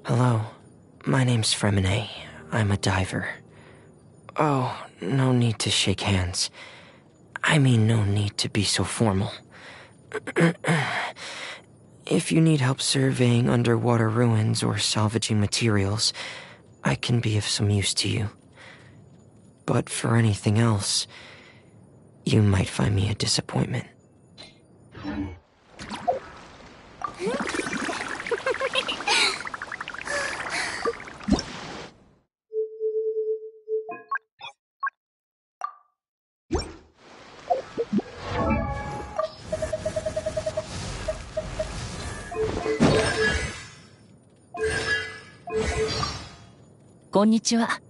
Hello, my name's Fremine. I'm a diver. Oh, no need to shake hands. I mean, no need to be so formal. If you need help surveying underwater ruins or salvaging materials, I can be of some use to you. But for anything else, you might find me a disappointment. Konnichiwa. こんにちは。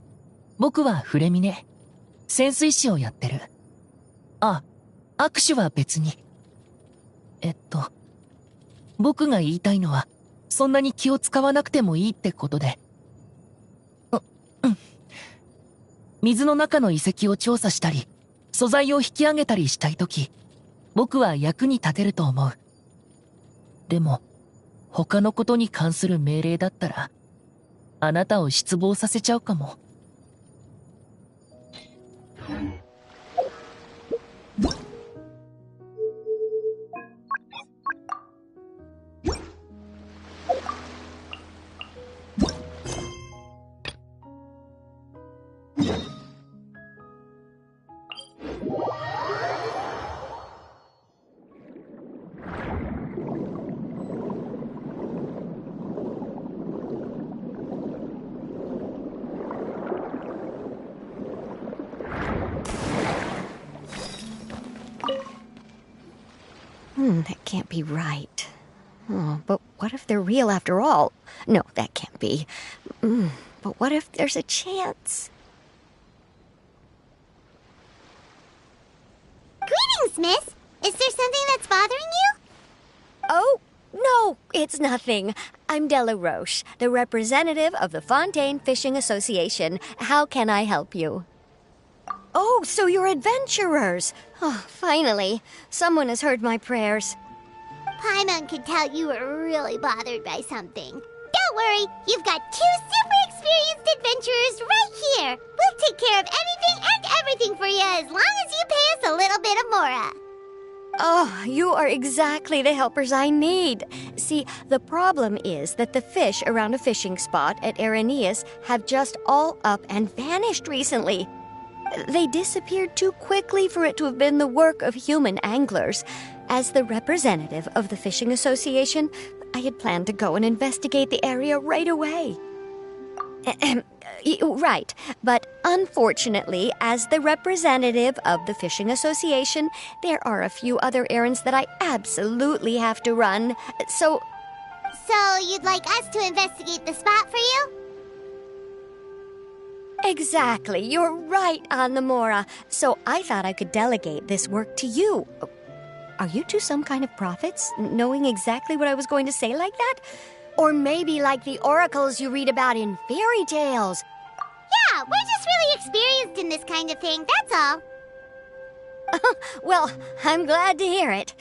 僕はフレミネ。潜水士をやってる。あ、握手は別に。僕が言いたいのは、そんなに気を使わなくてもいいってことで。水の中の遺跡を調査したり、素材を引き上げたりしたいとき、僕は役に立てると思う。でも、他のことに関する命令だったら、あなたを失望させちゃうかも。That can't be right. Oh, but what if they're real after all? No, that can't be. But what if there's a chance? Greetings, miss! Is there something that's bothering you? Oh, no, it's nothing. I'm Della Roche, the representative of the Fontaine Fishing Association. How can I help you? Oh, so you're adventurers. Oh, finally. Someone has heard my prayers. Paimon could tell you were really bothered by something. Don't worry, you've got 2 super experienced adventurers right here. We'll take care of anything and everything for you as long as you pay us a little bit of mora. Oh, you are exactly the helpers I need. See, the problem is that the fish around a fishing spot at Araneus have just all up and vanished recently. They disappeared too quickly for it to have been the work of human anglers. As the representative of the Fishing Association, I had planned to go and investigate the area right away. Right, but unfortunately, as the representative of the Fishing Association, there are a few other errands that I absolutely have to run. So you'd like us to investigate the spot for you? Exactly, you're right on the mora. So I thought I could delegate this work to you. Are you two some kind of prophets, knowing exactly what I was going to say like that? Or maybe like the oracles you read about in fairy tales? Yeah, we're just really experienced in this kind of thing, that's all. Well, I'm glad to hear it.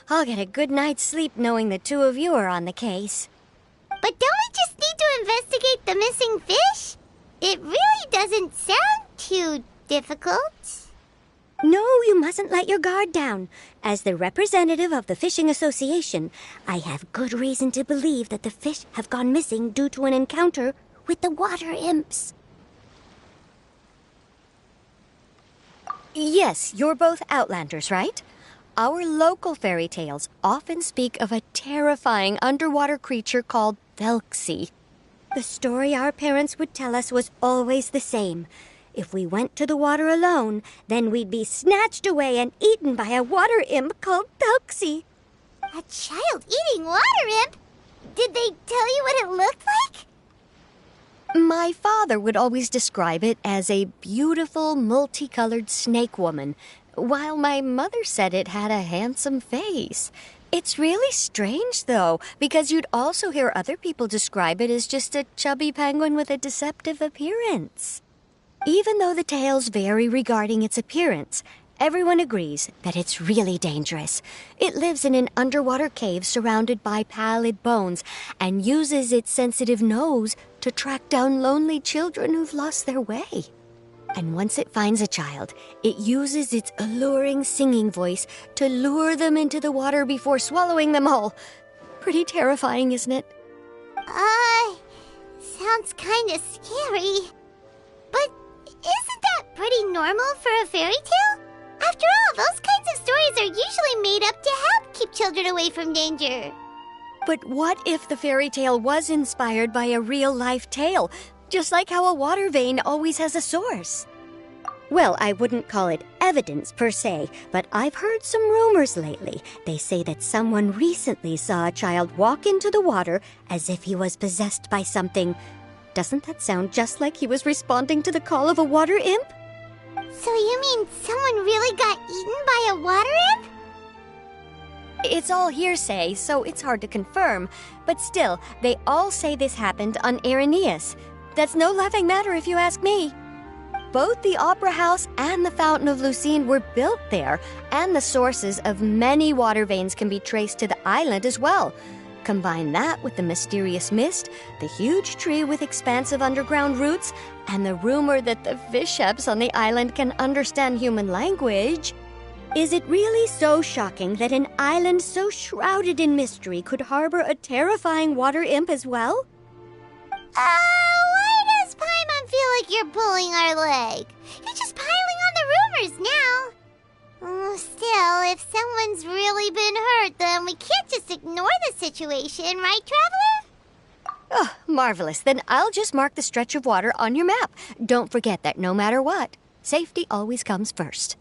I'll get a good night's sleep knowing the two of you are on the case. But don't we just need to investigate the missing fish? It really doesn't sound too difficult. No, you mustn't let your guard down. As the representative of the Fishing Association, I have good reason to believe that the fish have gone missing due to an encounter with the water imps. Yes, you're both Outlanders, right? Our local fairy tales often speak of a terrifying underwater creature called Thelxie. The story our parents would tell us was always the same. If we went to the water alone, then we'd be snatched away and eaten by a water imp called Thelxie. A child-eating water imp? Did they tell you what it looked like? My father would always describe it as a beautiful, multicolored snake woman, while my mother said it had a handsome face. It's really strange, though, because you'd also hear other people describe it as just a chubby penguin with a deceptive appearance. Even though the tales vary regarding its appearance, everyone agrees that it's really dangerous. It lives in an underwater cave surrounded by pallid bones and uses its sensitive nose to track down lonely children who've lost their way. And once it finds a child, it uses its alluring singing voice to lure them into the water before swallowing them all. Pretty terrifying, isn't it? Sounds kinda scary. But isn't that pretty normal for a fairy tale? After all, those kinds of stories are usually made up to help keep children away from danger. But what if the fairy tale was inspired by a real-life tale, just like how a water vein always has a source? Well, I wouldn't call it evidence per se, but I've heard some rumors lately. They say that someone recently saw a child walk into the water as if he was possessed by something. Doesn't that sound just like he was responding to the call of a water imp? So you mean someone really got eaten by a water imp? It's all hearsay, so it's hard to confirm. But still, they all say this happened on Araneus. That's no laughing matter if you ask me. Both the Opera House and the Fountain of Lucine were built there, and the sources of many water veins can be traced to the island as well. Combine that with the mysterious mist, the huge tree with expansive underground roots, and the rumor that the fish-heps on the island can understand human language. Is it really so shocking that an island so shrouded in mystery could harbor a terrifying water imp as well? Why does Paimon feel like you're pulling our leg? You're just piling on the rumors now. Still, if someone's really been hurt, then we can't just ignore the situation, right, Traveler? Oh, marvelous. Then I'll just mark the stretch of water on your map. Don't forget that no matter what, safety always comes first.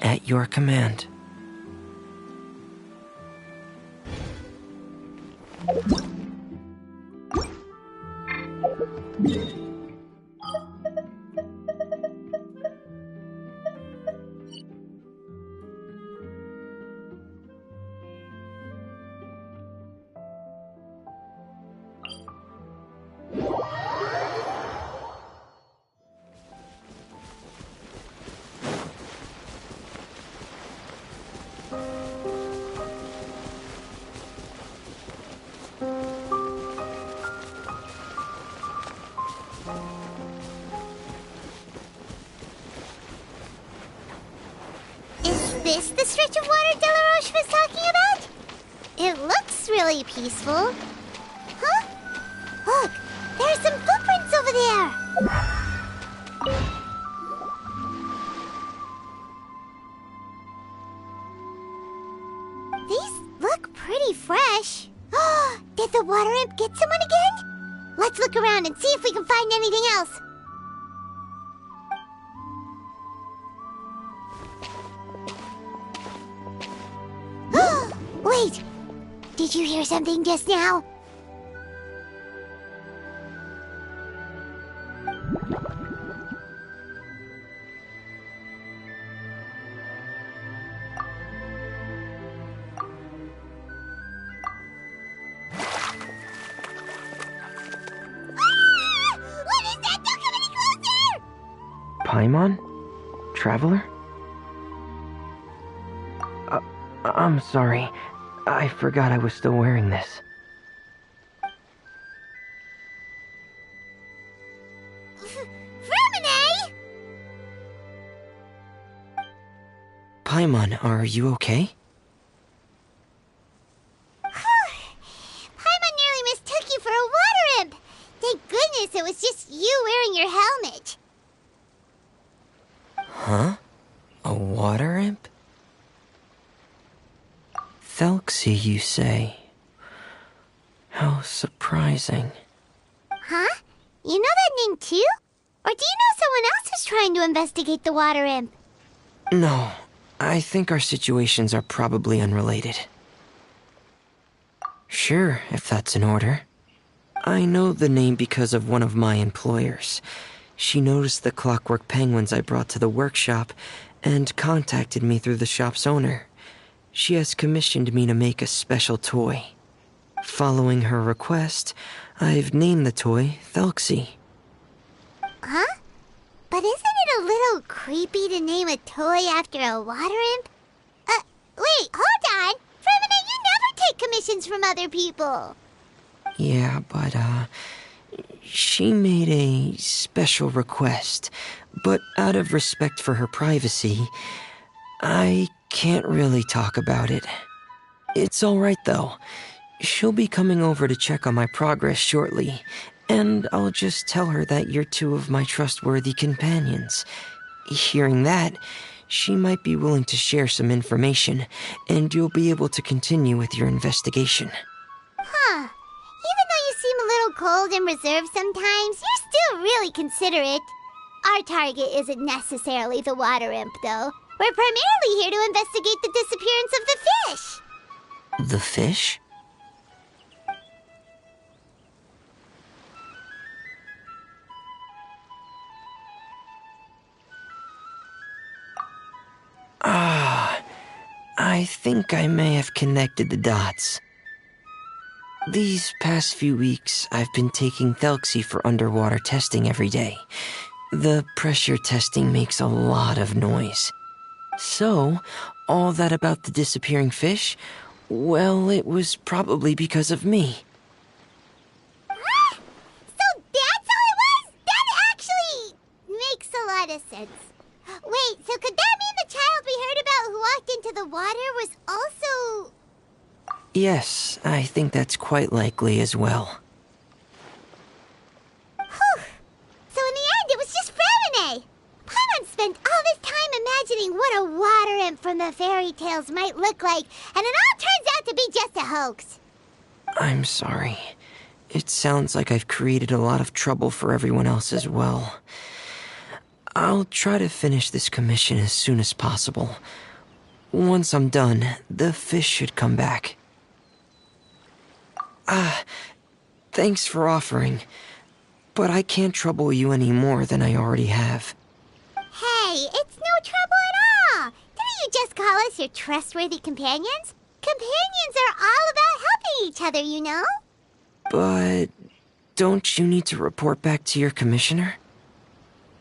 At your command. Is this the stretch of water Delaroche was talking about? It looks really peaceful. Huh? Look, there's some footprints over there. pretty fresh. Did the water imp get someone again? Let's look around and see if we can find anything else. Wait! Did you hear something just now? What is that? Don't come any closer! Paimon? Traveler? I'm sorry. I forgot I was still wearing this. Vermine! Paimon, are you okay? Paimon nearly mistook you for a water imp. Thank goodness it was just you wearing your helmet. Huh? A water imp? Thelxie, you say? How surprising. Huh? You know that name too? Or do you know someone else is trying to investigate the water imp? No, I think our situations are probably unrelated. Sure, if that's in order. I know the name because of one of my employers. She noticed the clockwork penguins I brought to the workshop and contacted me through the shop's owner. She has commissioned me to make a special toy. Following her request, I've named the toy Thelxie. Huh? But isn't it a little creepy to name a toy after a water imp? Wait, hold on! Vermine, you never take commissions from other people! Yeah, but, she made a special request, but out of respect for her privacy, I can't really talk about it. It's alright though. She'll be coming over to check on my progress shortly, and I'll just tell her that you're two of my trustworthy companions. Hearing that, she might be willing to share some information, and you'll be able to continue with your investigation. Huh. Even though you seem a little cold and reserved sometimes, you're still really considerate. Our target isn't necessarily the water imp, though. We're primarily here to investigate the disappearance of the fish. The fish? I think I may have connected the dots. These past few weeks, I've been taking Thelxie for underwater testing every day. The pressure testing makes a lot of noise. So, all that about the disappearing fish? Well, it was probably because of me. What? So that's all it was? That actually makes a lot of sense. Wait, so could that mean the child we heard about who walked into the water was also... Yes, I think that's quite likely as well. Whew. So in the end, it was just Vermine. Paimon spent all this time imagining what a water imp from the fairy tales might look like, and it all turns out to be just a hoax. I'm sorry. It sounds like I've created a lot of trouble for everyone else as well. I'll try to finish this commission as soon as possible. Once I'm done, the fish should come back. Thanks for offering, but I can't trouble you any more than I already have. Hey, it's no trouble at all. Didn't you just call us your trustworthy companions? Companions are all about helping each other, you know? But don't you need to report back to your commissioner?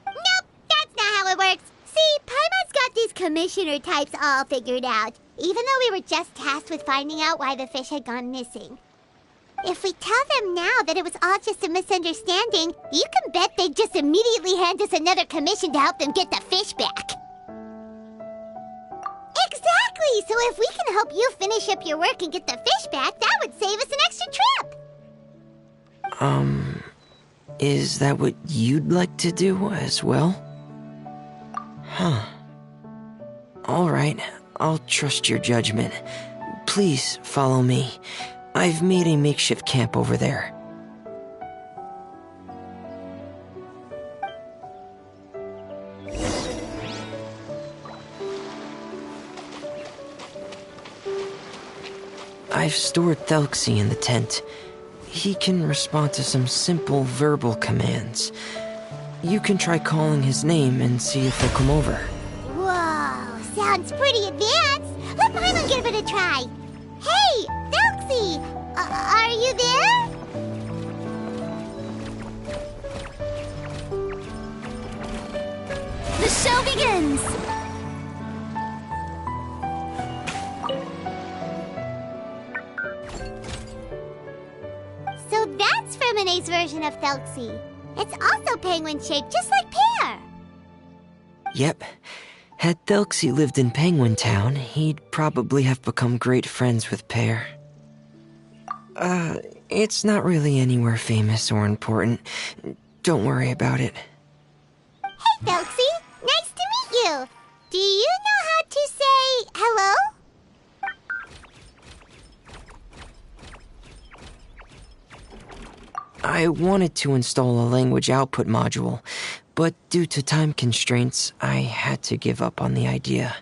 Nope, that's not how it works. See, Paimon's got these commissioner types all figured out, even though we were just tasked with finding out why the fish had gone missing. If we tell them now that it was all just a misunderstanding, you can bet they'd just immediately hand us another commission to help them get the fish back. Exactly! So if we can help you finish up your work and get the fish back, that would save us an extra trip! Is that what you'd like to do as well? Huh. Alright, I'll trust your judgment. Please follow me. I've made a makeshift camp over there. I've stored Thelxie in the tent. He can respond to some simple verbal commands. You can try calling his name and see if he'll come over. Whoa, sounds pretty advanced. Let Paimon give it a try. Hey, Thelxie! Are you there? The show begins! So that's Fremone's version of Thelxie. It's also penguin-shaped, just like Pear. Yep. Had Thelxie lived in Penguin Town, he'd probably have become great friends with Pear. It's not really anywhere famous or important. Don't worry about it. Hey, Thelxie. Nice to meet you. Do you know how to say hello? I wanted to install a language output module, but due to time constraints, I had to give up on the idea.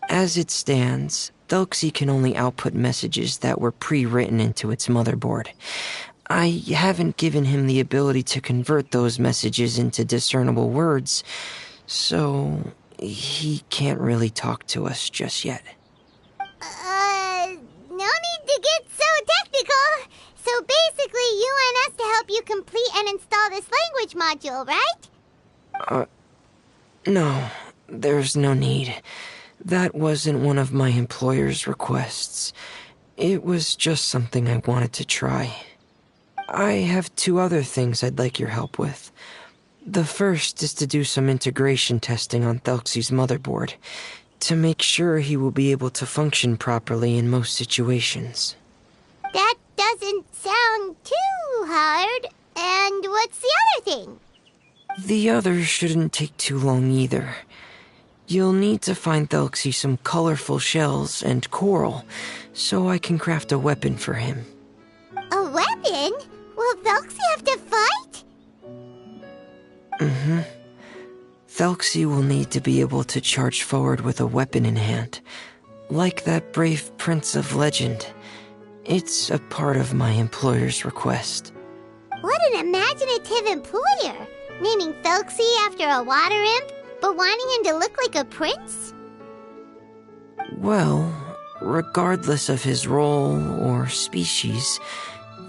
As it stands, Thelxie can only output messages that were pre-written into its motherboard. I haven't given him the ability to convert those messages into discernible words, so he can't really talk to us just yet. No need to get so technical. So basically, you want us to help you complete and install this language module, right? No, there's no need. That wasn't one of my employer's requests. It was just something I wanted to try. I have 2 other things I'd like your help with. The first is to do some integration testing on Thelxie's motherboard, to make sure he will be able to function properly in most situations. That doesn't sound too hard. And what's the other thing? The other shouldn't take too long either. You'll need to find Thelxie some colorful shells and coral, so I can craft a weapon for him. A weapon? Will Thelxie have to fight? Mm-hmm. Thelxie will need to be able to charge forward with a weapon in hand, like that brave prince of legend. It's a part of my employer's request. What an imaginative employer! Naming Thelxie after a water imp, but wanting him to look like a prince? Well, regardless of his role or species,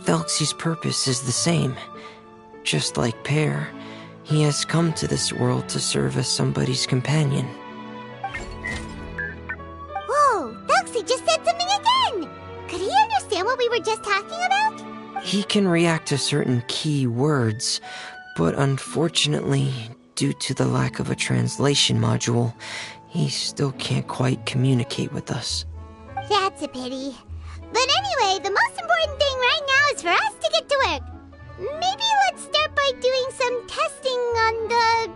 Thelxie's purpose is the same. Just like Pear, he has come to this world to serve as somebody's companion. Whoa, Thelxie just said something again! Could he understand what we were just talking about? He can react to certain key words, but unfortunately, due to the lack of a translation module, he still can't quite communicate with us. That's a pity. But anyway, the most important thing right now is for us to get to work. Maybe let's start by doing some testing on the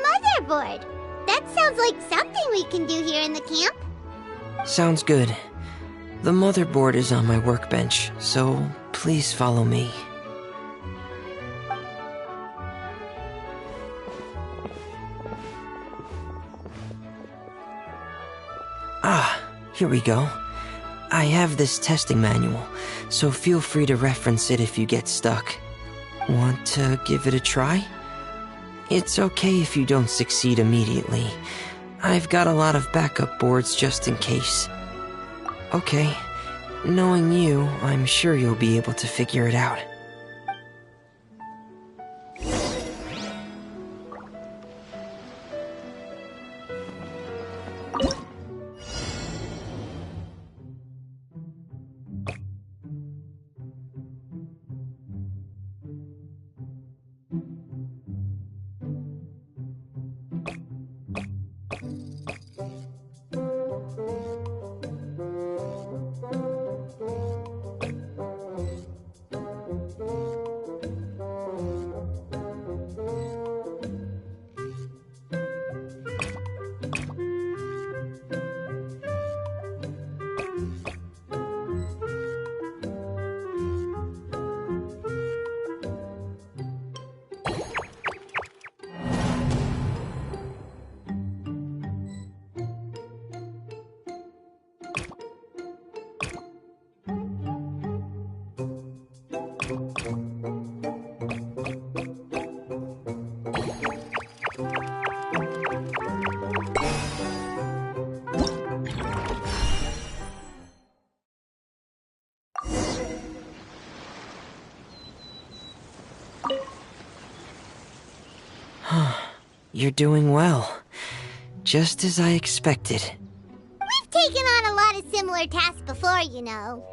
motherboard. That sounds like something we can do here in the camp. Sounds good. The motherboard is on my workbench, so please follow me. Here we go. I have this testing manual, so feel free to reference it if you get stuck. Want to give it a try? It's okay if you don't succeed immediately. I've got a lot of backup boards just in case. Okay, knowing you, I'm sure you'll be able to figure it out. you're doing well. Just as I expected. We've taken on a lot of similar tasks before, you know.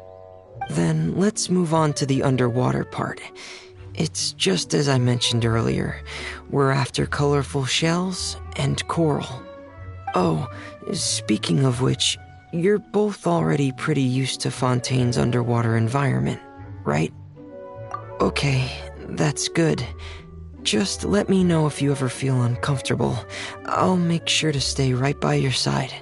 Then let's move on to the underwater part. It's just as I mentioned earlier. We're after colorful shells and coral. Oh, speaking of which, you're both already pretty used to Fontaine's underwater environment, right? Okay, that's good. Just let me know if you ever feel uncomfortable. I'll make sure to stay right by your side.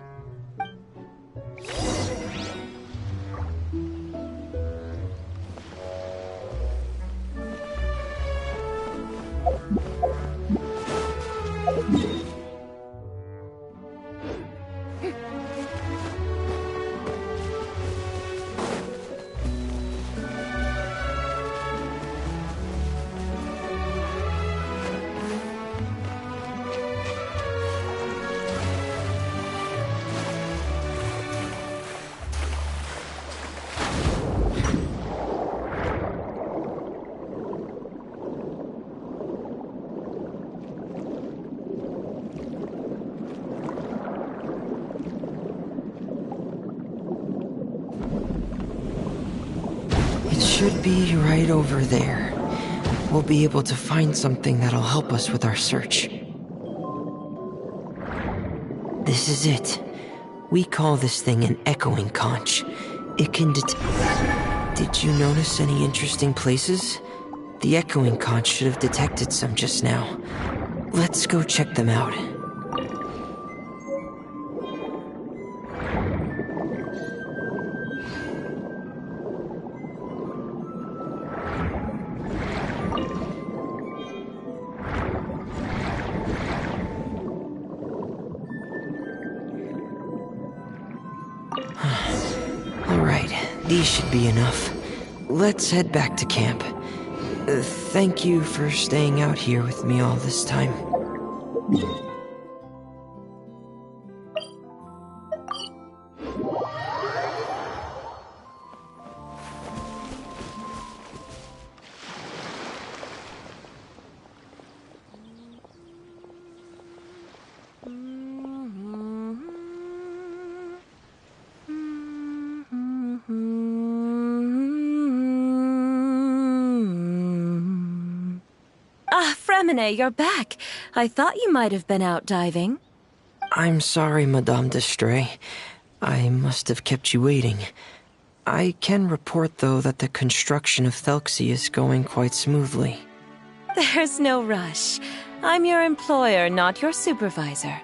Should be right over there. We'll be able to find something that'll help us with our search. This is it. We call this thing an echoing conch. It can Did you notice any interesting places? The echoing conch should have detected some just now. Let's go check them out. Alright, these should be enough. Let's head back to camp. Thank you for staying out here with me all this time. Fremine, you're back. I thought you might have been out diving. I'm sorry, Madame d'Estray. I must have kept you waiting. I can report, though, that the construction of Thelxie is going quite smoothly. There's no rush. I'm your employer, not your supervisor.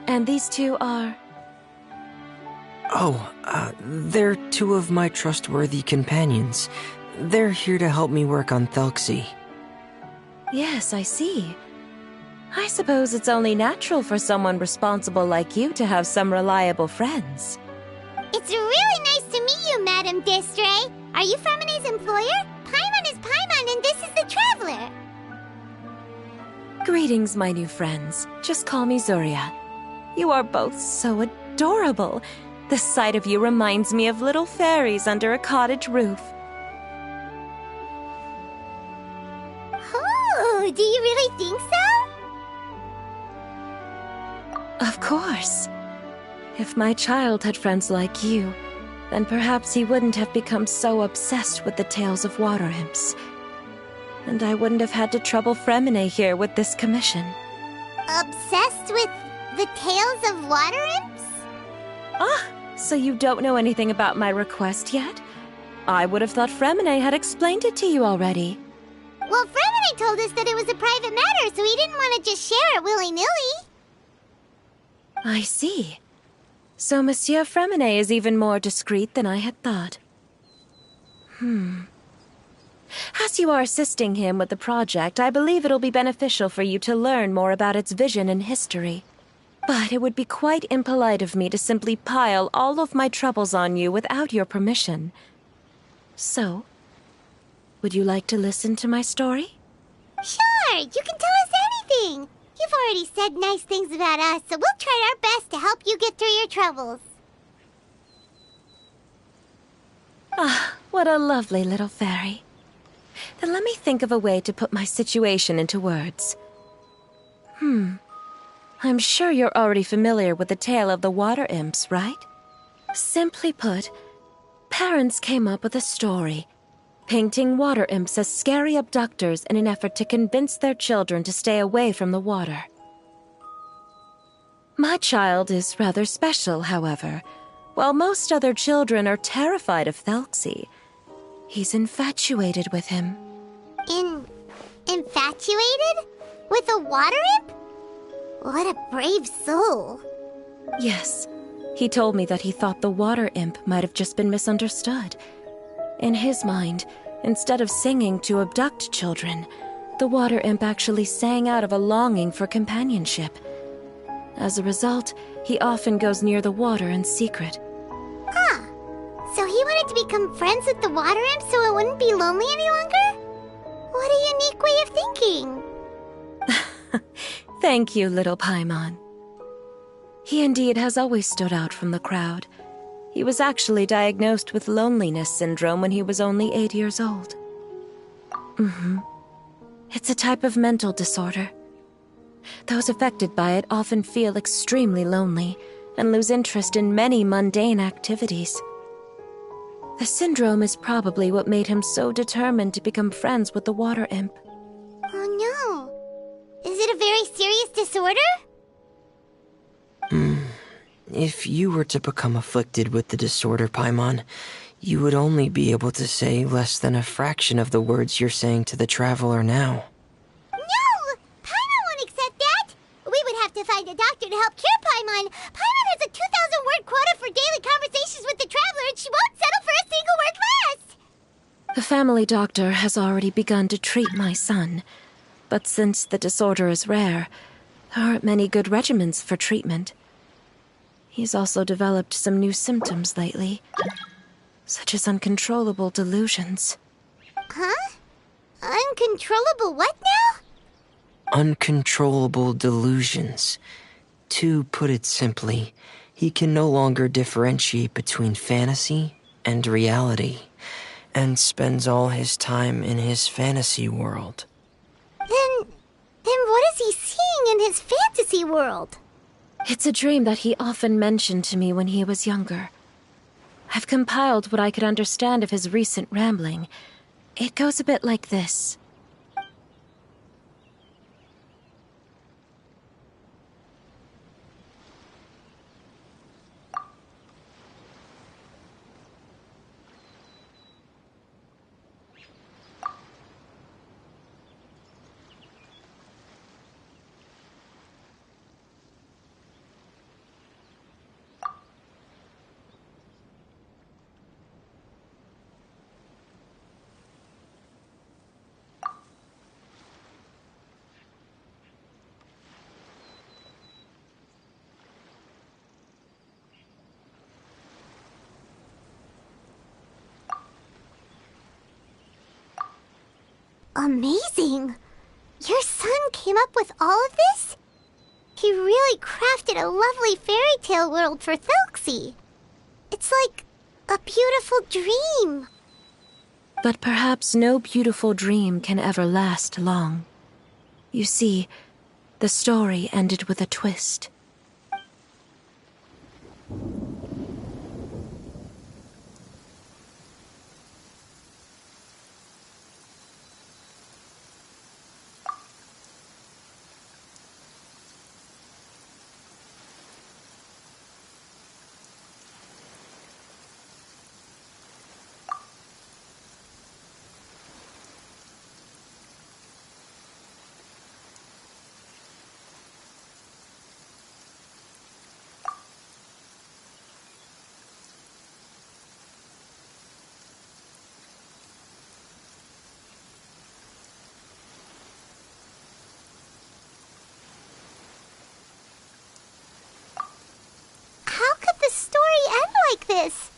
And these two are... They're two of my trustworthy companions. They're here to help me work on Thelxie. Yes, I see. I suppose it's only natural for someone responsible like you to have some reliable friends. It's really nice to meet you, Madame d'Estray. Are you Fremine's employer? Paimon is Paimon, and this is the Traveler. Greetings, my new friends. Just call me Zuria. You are both so adorable. The sight of you reminds me of little fairies under a cottage roof. Oh, do you really think so? Of course. If my child had friends like you, then perhaps he wouldn't have become so obsessed with the tales of water imps. And I wouldn't have had to trouble Fremine here with this commission. Obsessed with the tales of water imps? Ah, so you don't know anything about my request yet? I would have thought Fremine had explained it to you already. Well, Fremine told us that it was a private matter, so he didn't want to just share it willy-nilly. I see. So Monsieur Fremine is even more discreet than I had thought. As you are assisting him with the project, I believe it'll be beneficial for you to learn more about its vision and history. But it would be quite impolite of me to simply pile all of my troubles on you without your permission. So, would you like to listen to my story? Sure, you can tell us anything. You've already said nice things about us, so we'll try our best to help you get through your troubles. Ah, what a lovely little fairy. Then let me think of a way to put my situation into words. I'm sure you're already familiar with the tale of the water imps, right? Simply put, parents came up with a story, painting water imps as scary abductors in an effort to convince their children to stay away from the water. My child is rather special, however. While most other children are terrified of Thelxie, he's infatuated with him. Infatuated? With a water imp? What a brave soul. Yes, he told me that he thought the water imp might have just been misunderstood. In his mind, instead of singing to abduct children, the water imp actually sang out of a longing for companionship. As a result, he often goes near the water in secret. Huh. So he wanted to become friends with the water imp so it wouldn't be lonely any longer? What a unique way of thinking. Thank you, little Paimon. He indeed has always stood out from the crowd. He was actually diagnosed with loneliness syndrome when he was only 8 years old. It's a type of mental disorder. Those affected by it often feel extremely lonely and lose interest in many mundane activities. The syndrome is probably what made him so determined to become friends with the water imp. Oh no. Is it a very serious disorder? If you were to become afflicted with the disorder, Paimon, you would only be able to say less than a fraction of the words you're saying to the traveler now. No! Paimon won't accept that! We would have to find a doctor to help cure Paimon. Paimon has a 2,000-word quota for daily conversations with the traveler, and she won't settle for a single word less! The family doctor has already begun to treat my son, but since the disorder is rare, there aren't many good regimens for treatment. He's also developed some new symptoms lately, such as uncontrollable delusions. Huh? Uncontrollable what now? Uncontrollable delusions. To put it simply, he can no longer differentiate between fantasy and reality, and spends all his time in his fantasy world. Then what is he seeing in his fantasy world? It's a dream that he often mentioned to me when he was younger. I've compiled what I could understand of his recent rambling. It goes a bit like this. Amazing! Your son came up with all of this? He really crafted a lovely fairy tale world for Thelxie. It's like a beautiful dream. But perhaps no beautiful dream can ever last long. You see, the story ended with a twist. This?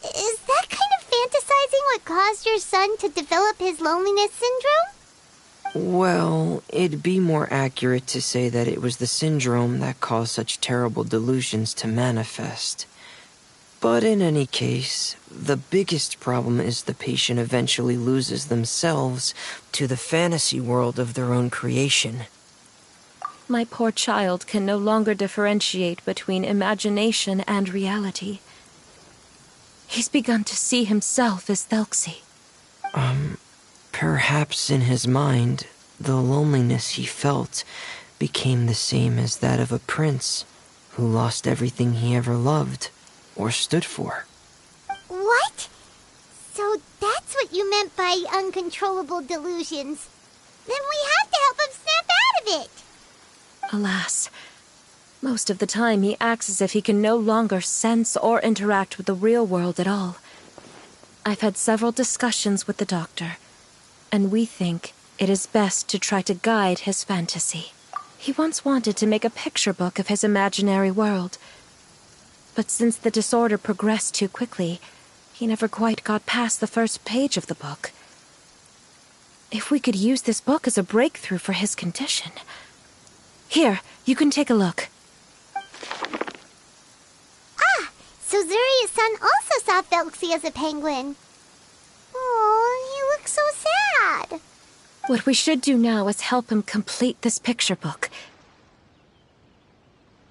Is that kind of fantasizing what caused your son to develop his loneliness syndrome? Well, it'd be more accurate to say that it was the syndrome that caused such terrible delusions to manifest. But in any case, the biggest problem is the patient eventually loses themselves to the fantasy world of their own creation. My poor child can no longer differentiate between imagination and reality. He's begun to see himself as Thelxie. Perhaps in his mind, the loneliness he felt became the same as that of a prince who lost everything he ever loved or stood for. What? So that's what you meant by uncontrollable delusions. Then we have to help him snap out of it. Alas, most of the time he acts as if he can no longer sense or interact with the real world at all. I've had several discussions with the doctor, and we think it is best to try to guide his fantasy. He once wanted to make a picture book of his imaginary world, but since the disorder progressed too quickly, he never quite got past the first page of the book. If we could use this book as a breakthrough for his condition... Here, you can take a look. Ah, so Zuria's son also saw Thelxie as a penguin. Oh, he looks so sad. What we should do now is help him complete this picture book.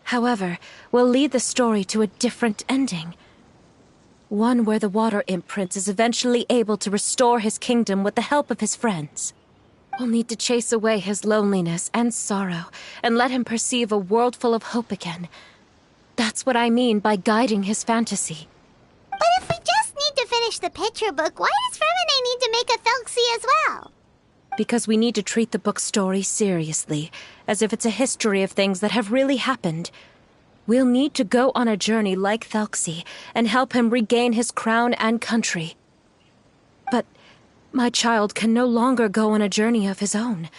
However, we'll lead the story to a different ending. One where the Water Imp Prince is eventually able to restore his kingdom with the help of his friends. We'll need to chase away his loneliness and sorrow, and let him perceive a world full of hope again. That's what I mean by guiding his fantasy. But if we just need to finish the picture book, why does Fremine need to make a Thelxie as well? Because we need to treat the book's story seriously, as if it's a history of things that have really happened. We'll need to go on a journey like Thelxie, and help him regain his crown and country. But my child can no longer go on a journey of his own.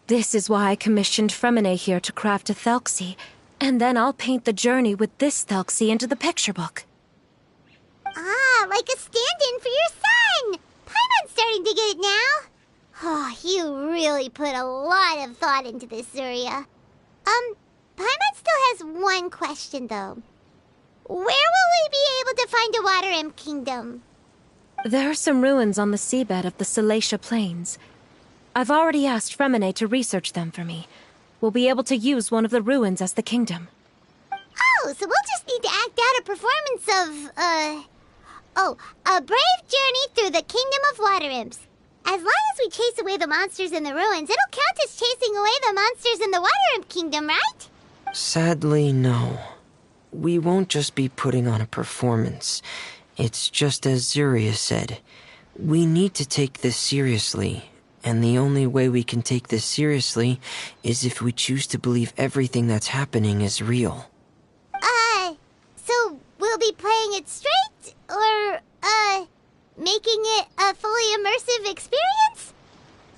This is why I commissioned Fremine here to craft a Thelxie, and then I'll paint the journey with this Thelxie into the picture book. Ah, like a stand-in for your son! Paimon's starting to get it now. Oh, you really put a lot of thought into this, Zuria. Paimon still has one question, though. Where will we be able to find a Water Imp Kingdom? There are some ruins on the seabed of the Salacia Plains. I've already asked Fremine to research them for me. We'll be able to use one of the ruins as the kingdom. Oh, so we'll just need to act out a performance of, a brave journey through the Kingdom of Water Imps. As long as we chase away the monsters in the ruins, it'll count as chasing away the monsters in the Water Imp Kingdom, right? Sadly, no. We won't just be putting on a performance. It's just as Zuria said. We need to take this seriously, and the only way we can take this seriously is if we choose to believe everything that's happening is real. So we'll be playing it straight, or, making it a fully immersive experience?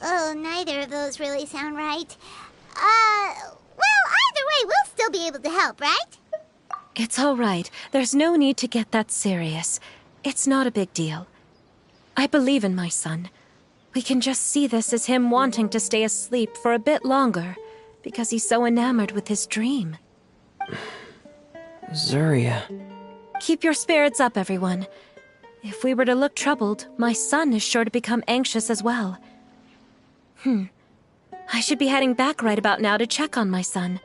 Oh, neither of those really sound right. Well, either way, we'll still be able to help, right? It's all right. There's no need to get that serious. It's not a big deal. I believe in my son. We can just see this as him wanting to stay asleep for a bit longer, because he's so enamored with his dream. Zuria. Keep your spirits up, everyone. If we were to look troubled, my son is sure to become anxious as well. I should be heading back right about now to check on my son.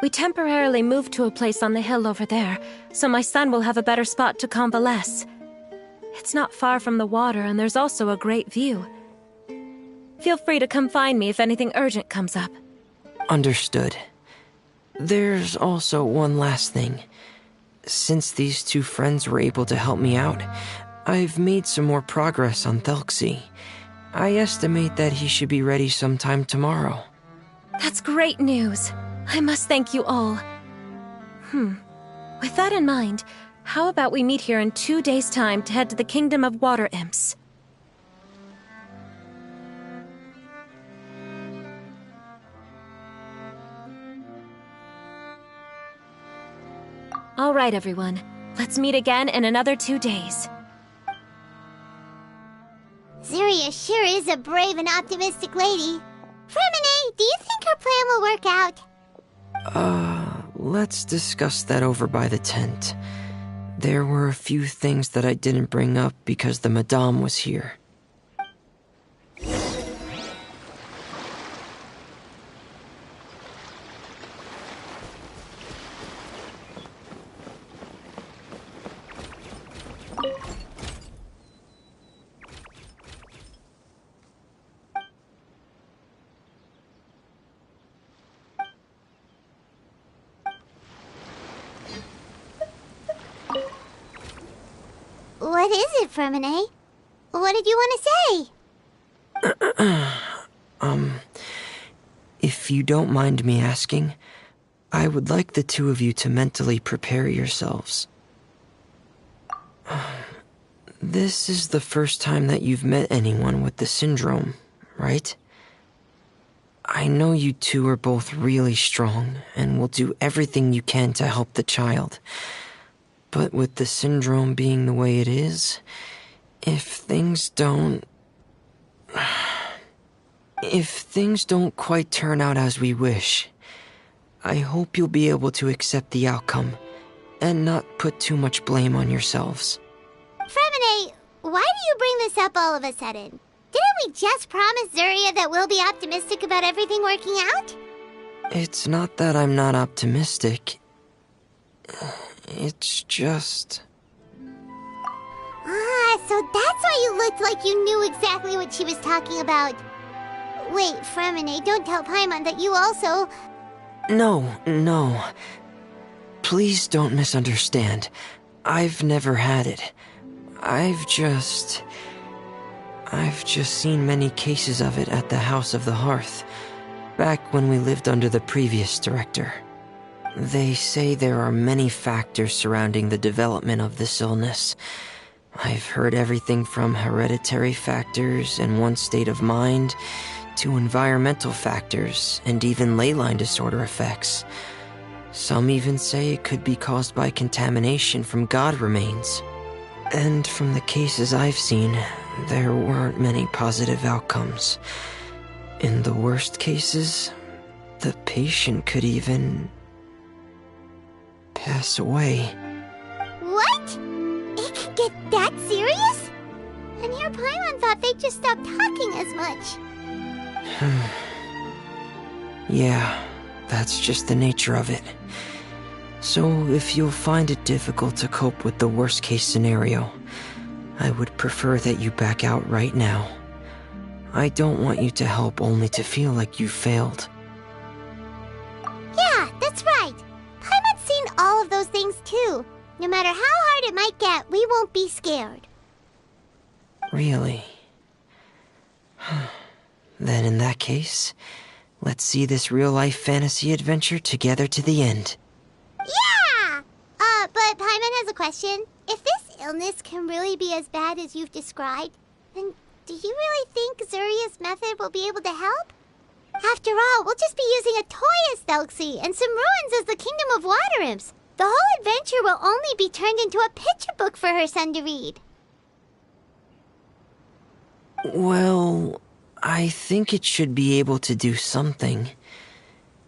We temporarily moved to a place on the hill over there, so my son will have a better spot to convalesce. It's not far from the water, and there's also a great view. Feel free to come find me if anything urgent comes up. Understood. There's also one last thing. Since these two friends were able to help me out, I've made some more progress on Thelxie. I estimate that he should be ready sometime tomorrow. That's great news. I must thank you all. With that in mind, how about we meet here in 2 days' time to head to the Kingdom of Water Imps? All right, everyone. Let's meet again in another 2 days. Zuria sure is a brave and optimistic lady. Fremine, do you think her plan will work out? Let's discuss that over by the tent. There were a few things that I didn't bring up because the Madame was here. is it, Fremine? What did you want to say? If you don't mind me asking, I would like the two of you to mentally prepare yourselves. This is the first time that you've met anyone with the syndrome, right? I know you two are both really strong and will do everything you can to help the child. But with the syndrome being the way it is, if things don't quite turn out as we wish, I hope you'll be able to accept the outcome and not put too much blame on yourselves. Fremine, why do you bring this up all of a sudden? Didn't we just promise Zuria that we'll be optimistic about everything working out? It's not that I'm not optimistic. It's just... Ah, so that's why you looked like you knew exactly what she was talking about. Wait, Fremine, don't tell Paimon that you also... No. Please don't misunderstand. I've never had it. I've just seen many cases of it at the House of the Hearth, back when we lived under the previous director. They say there are many factors surrounding the development of this illness. I've heard everything from hereditary factors and one's state of mind, to environmental factors and even ley line disorder effects. Some even say it could be caused by contamination from god remains. And from the cases I've seen, there weren't many positive outcomes. In the worst cases, the patient could even pass away. What? It could get that serious? And here Paimon thought they'd just stop talking as much. Yeah, that's just the nature of it. So if you'll find it difficult to cope with the worst case scenario, I would prefer that you back out right now. I don't want you to help only to feel like you failed. Yeah, that's right. Paimon's seen all of those things too. No matter how hard it might get, we won't be scared. Really? Then in that case, let's see this real-life fantasy adventure together to the end. Yeah! But Paimon has a question. If this illness can really be as bad as you've described, then do you really think Zuria's method will be able to help? After all, we'll just be using a toy as Thelxie and some ruins as the Kingdom of Water Imps. The whole adventure will only be turned into a picture book for her son to read. Well, I think it should be able to do something.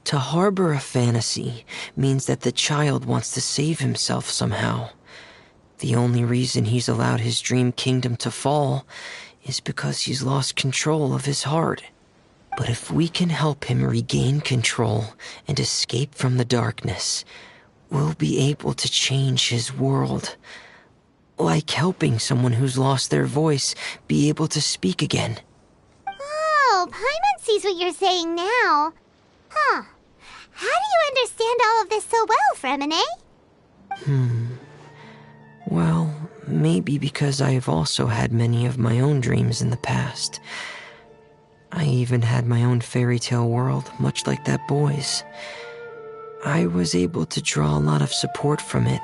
To harbor a fantasy means that the child wants to save himself somehow. The only reason he's allowed his dream kingdom to fall is because he's lost control of his heart. But if we can help him regain control and escape from the darkness, we'll be able to change his world. Like helping someone who's lost their voice be able to speak again. Oh, Paimon sees what you're saying now. Huh. How do you understand all of this so well, Fremine? Well, maybe because I have also had many of my own dreams in the past. I even had my own fairy tale world, much like that boy's. I was able to draw a lot of support from it,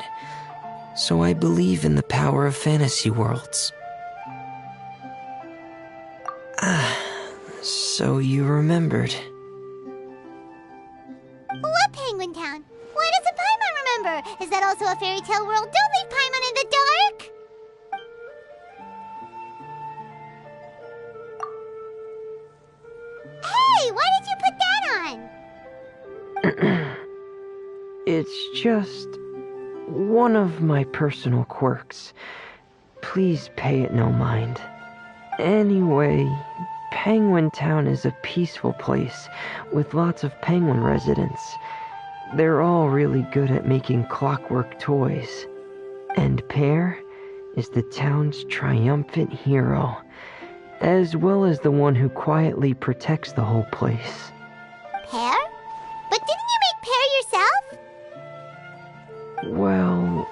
so I believe in the power of fantasy worlds. So you remembered. What Penguin Town? Why doesn't Paimon remember? Is that also a fairy tale world? Don't leave Paimon in the dark! Hey, why did you put that on? It's just one of my personal quirks. Please pay it no mind. Anyway, Penguin Town is a peaceful place with lots of penguin residents. They're all really good at making clockwork toys. And Pear is the town's triumphant hero, as well as the one who quietly protects the whole place. Pear? But didn't you make Pear yourself? Well,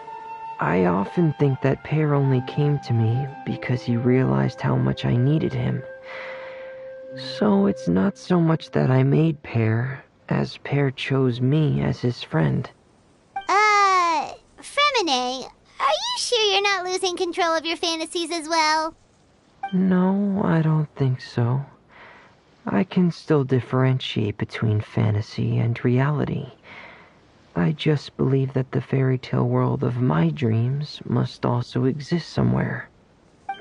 I often think that Pear only came to me because he realized how much I needed him. So it's not so much that I made Pear, as Pear chose me as his friend. Fremine, are you sure you're not losing control of your fantasies as well? No, I don't think so. I can still differentiate between fantasy and reality. I just believe that the fairy tale world of my dreams must also exist somewhere.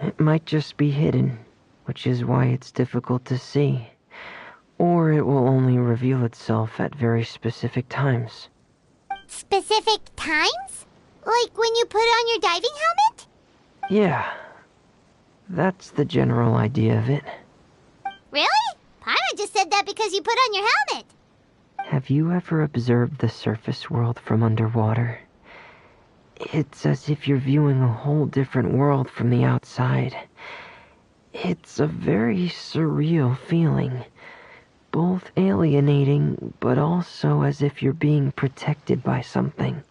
It might just be hidden, which is why it's difficult to see. Or it will only reveal itself at very specific times. Specific times? Like when you put on your diving helmet? Yeah, that's the general idea of it. Really? Paimon just said that because you put on your helmet. Have you ever observed the surface world from underwater? It's as if you're viewing a whole different world from the outside. It's a very surreal feeling. Both alienating, but also as if you're being protected by something.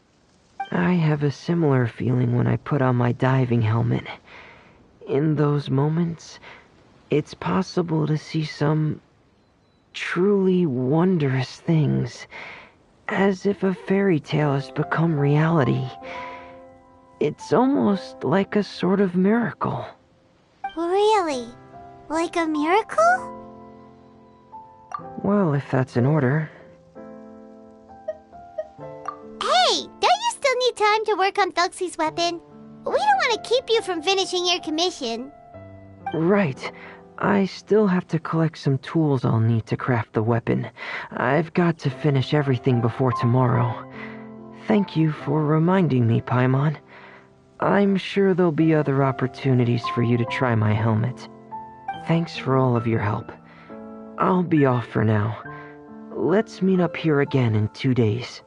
I have a similar feeling when I put on my diving helmet. In those moments, it's possible to see some truly wondrous things, as if a fairy tale has become reality. It's almost like a sort of miracle. Really? Like a miracle? Well, if that's in order. Hey, don't you still need time to work on Thelxie's weapon? We don't want to keep you from finishing your commission. Right. I still have to collect some tools I'll need to craft the weapon. I've got to finish everything before tomorrow. Thank you for reminding me, Paimon. I'm sure there'll be other opportunities for you to try my helmet. Thanks for all of your help. I'll be off for now. Let's meet up here again in 2 days.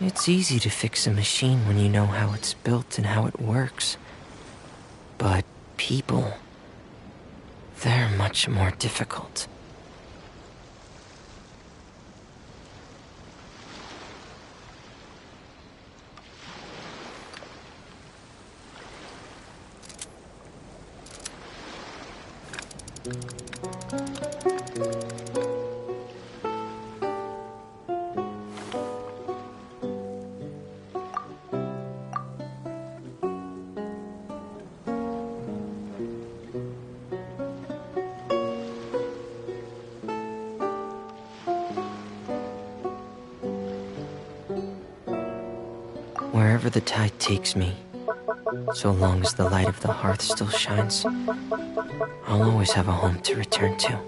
It's easy to fix a machine when you know how it's built and how it works. But people, they're much more difficult. Wherever the tide takes me, so long as the light of the hearth still shines, I'll always have a home to return to.